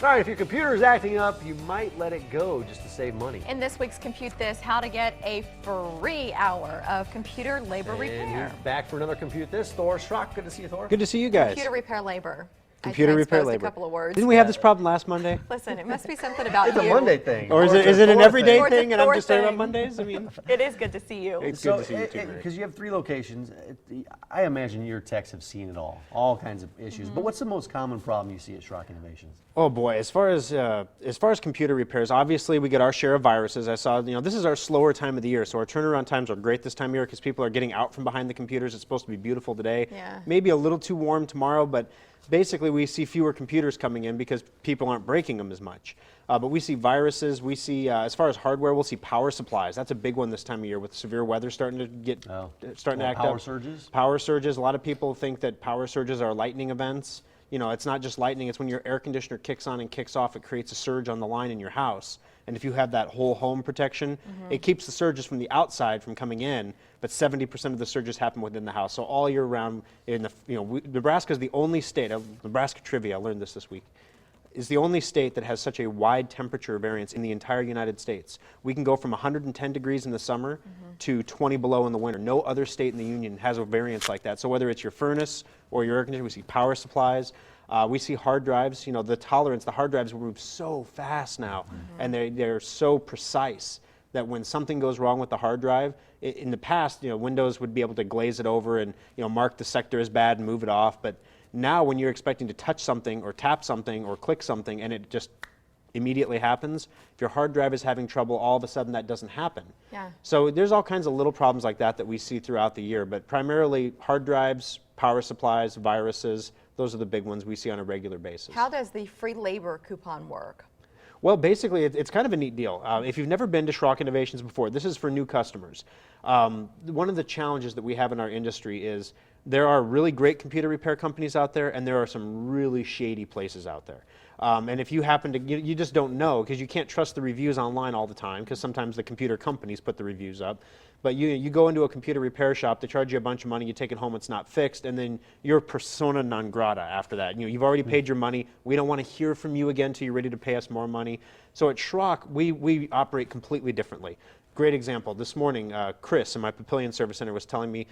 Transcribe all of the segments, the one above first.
All right, if your computer is acting up, you might let it go just to save money. In this week's Compute This, how to get a free hour of computer labor And repair. he's back for another Compute This. Thor, Schrock, good to see you, Thor. Good to see you guys. Computer repair labor. Computer I repair transposed labor. a couple of words. Didn't we have this problem last Monday? Listen, it must be something about It's you. a Monday thing. Or is it an Thor everyday Or it's a thing and I'm Thor just talking about thing. Mondays? I mean, It is good to see you. it's good to see you too, Mary. Because you have 3 locations, I imagine your techs have seen it all kinds of issues. But what's the most common problem you see at Schrock Innovations? Oh boy, as far as computer repairs, obviously we get our share of viruses. I saw, this is our slower time of the year, so our turnaround times are great this time of year because people are getting out from behind the computers. It's supposed to be beautiful today. Yeah. Maybe a little too warm tomorrow, but basically we see fewer computers coming in because people aren't breaking them as much. But we see viruses, we see, as far as hardware, we'll see power supplies. That's a big one this time of year with severe weather starting to act up. Power surges? Power surges. A lot of people think that power surges are lightning events. It's not just lightning, it's when your air conditioner kicks on and kicks off, it creates a surge on the line in your house. And if you have that whole home protection, it keeps the surges from the outside from coming in, but 70% of the surges happen within the house. So all year round, Nebraska is the only state, Nebraska trivia, I learned this week, is the only state that has such a wide temperature variance in the entire United States. We can go from 110 degrees in the summer to 20 below in the winter. No other state in the union has a variance like that. So whether it's your furnace or your air conditioner, we see power supplies. We see hard drives. The hard drives move so fast now, and they're so precise that when something goes wrong with the hard drive, in the past, Windows would be able to glaze it over and mark the sector as bad and move it off. But now when you're expecting to touch something or tap something or click something and it just immediately happens, if your hard drive is having trouble, all of a sudden that doesn't happen. Yeah. So there's all kinds of little problems like that we see throughout the year, but primarily hard drives, power supplies, viruses, those are the big ones we see on a regular basis. How does the free labor coupon work? Well, basically, it's kind of a neat deal. If you've never been to Schrock Innovations before, this is for new customers. One of the challenges that we have in our industry is there are really great computer repair companies out there, and there are some really shady places out there. And if you happen to, you just don't know because you can't trust the reviews online all the time because sometimes the computer companies put the reviews up. But you go into a computer repair shop, they charge you a bunch of money, you take it home, it's not fixed, and then you're persona non grata after that. You've already paid your money. We don't want to hear from you again until you're ready to pay us more money. So at Schrock, we operate completely differently. Great example. This morning, Chris in my Papillion Service Center was telling me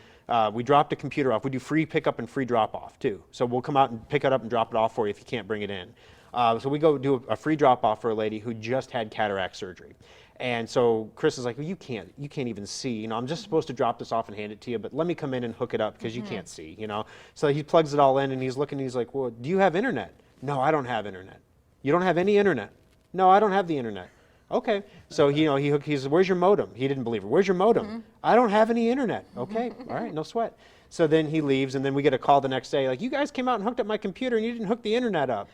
we dropped a computer off. We do free pickup and free drop off too. So we'll come out and pick it up and drop it off for you if you can't bring it in. So we go do a free drop off for a lady who just had cataract surgery. And so Chris is like, well, you can't even see. I'm just supposed to drop this off and hand it to you, but let me come in and hook it up because you can't see. So he plugs it all in and he's looking. And he's like, well, do you have internet? No, I don't have internet. You don't have any internet? No, I don't have the internet. Okay. So he said, where's your modem? He didn't believe her. Where's your modem? I don't have any internet. Okay. All right. No sweat. So then he leaves, and then we get a call the next day, like, you guys came out and hooked up my computer, and you didn't hook the internet up.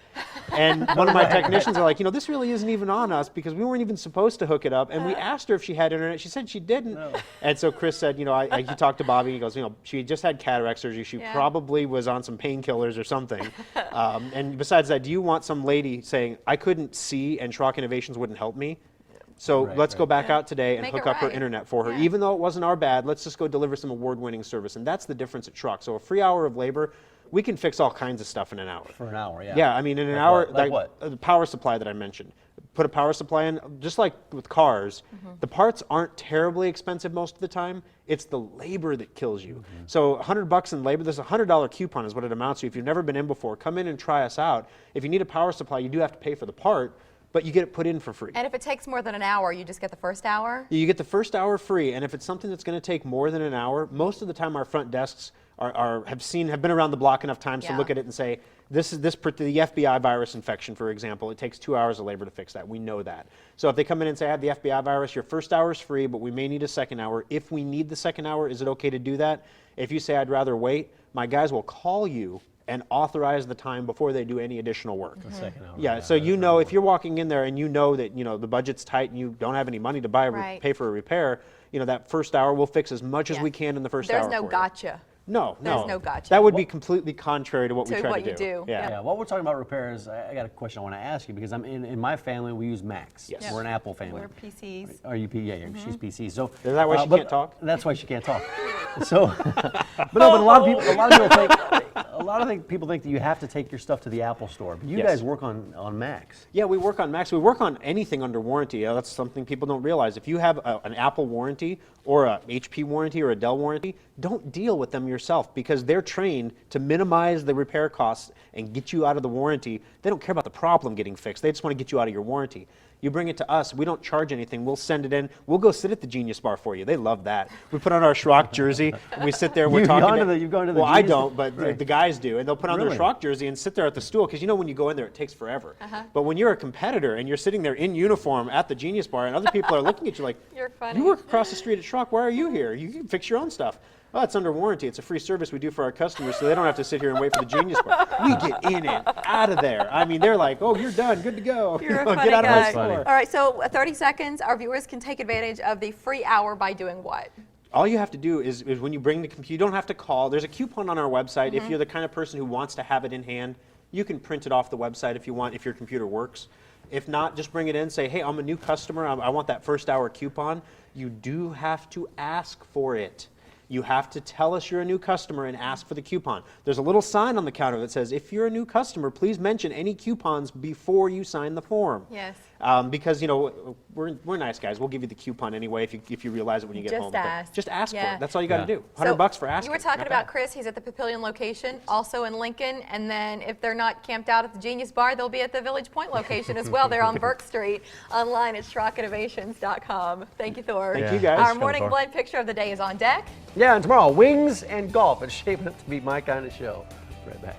And one of my technicians are like, this really isn't even on us because we weren't even supposed to hook it up. And we asked her if she had internet. She said she didn't. No. And so Chris said, he talked to Bobby. He goes, she just had cataract surgery. She probably was on some painkillers or something. And besides that, do you want some lady saying, I couldn't see and Schrock Innovations wouldn't help me? So let's go back out today and hook up her internet for her. Yeah. Even though it wasn't our bad, let's just go deliver some award-winning service. And that's the difference at Schrock. So a free hour of labor, we can fix all kinds of stuff in an hour. For an hour, yeah. Yeah, I mean, in an hour, like what? The power supply that I mentioned. Put a power supply in, just like with cars, the parts aren't terribly expensive most of the time. It's the labor that kills you. So $100 in labor, there's a $100 coupon is what it amounts to. If you've never been in before, come in and try us out. If you need a power supply, you do have to pay for the part, but you get it put in for free. And if it takes more than an hour, you just get the first hour? You get the first hour free, and if it's something that's going to take more than an hour, most of the time our front desks have been around the block enough times to look at it and say, the FBI virus infection, for example, it takes 2 hours of labor to fix that. We know that. So if they come in and say, I have the FBI virus, your first hour is free, but we may need a second hour. If we need the second hour, is it okay to do that? If you say, I'd rather wait, my guys will call you and authorize the time before they do any additional work. The second hour. Yeah, so if you're walking in there and you know that the budget's tight and you don't have any money to pay for a repair, that first hour we'll fix as much as we can in the first hour. There's no gotcha. No. There's no gotcha. That would be completely contrary to what we try to do. what you do. Yeah. While we're talking about repairs, I got a question I want to ask you because in my family we use Macs. Yes. We're an Apple family. We're PCs. Are you she's PC. So is that why she can't talk? That's why she can't talk. So, but a lot of people think a lot of people think that you have to take your stuff to the Apple Store, but you Yes. guys work on Macs. Yeah, we work on Macs. We work on anything under warranty. That's something people don't realize. If you have an Apple warranty or a HP warranty or a Dell warranty, don't deal with them yourself because they're trained to minimize the repair costs and get you out of the warranty. They don't care about the problem getting fixed. They just want to get you out of your warranty. You bring it to us, we don't charge anything. We'll send it in. We'll go sit at the Genius Bar for you. They love that. We put on our Schrock jersey, and we sit there, we're You've talking. you've gone to the well, I Genius- don't, but Right. the guys do. And they'll put on Really? their Schrock jersey and sit there at the stool, because you know when you go in there, it takes forever. But when you're a competitor and you're sitting there in uniform at the Genius Bar, and other people are looking at you like, You're funny. you work across the street at Schrock, why are you here? You can fix your own stuff. Oh, it's under warranty. It's a free service we do for our customers, so they don't have to sit here and wait for the Genius Bar. We get in and out of there. I mean, they're like, oh, you're done, good to go. You're a funny Get out of my guy. store. All right, so 30 seconds. Our viewers can take advantage of the free hour by doing what? All you have to do is when you bring the computer, you don't have to call. There's a coupon on our website. If you're the kind of person who wants to have it in hand, you can print it off the website if you want, if your computer works. If not, just bring it in, say, hey, I'm a new customer, I want that first hour coupon. You do have to ask for it. You have to tell us you're a new customer and ask for the coupon. There's a little sign on the counter that says, if you're a new customer, please mention any coupons before you sign the form. Yes. Because, you know, we're nice guys. We'll give you the coupon anyway if you realize it when you get Just home. But ask. just ask for Yeah. it. That's all you got to Yeah. do. $100 for asking. You were talking Not about bad. Chris. He's at the Papillion location, also in Lincoln. And then if they're not camped out at the Genius Bar, they'll be at the Village Point location as well. They're on Burke Street, online at SchrockInnovations.com. Thank you, Thor. Thank Yeah. you guys. Our Thanks, morning Thor. blend picture of the day is on deck. Yeah, and tomorrow, wings and golf. It's shaping up to be my kind of show. Right back.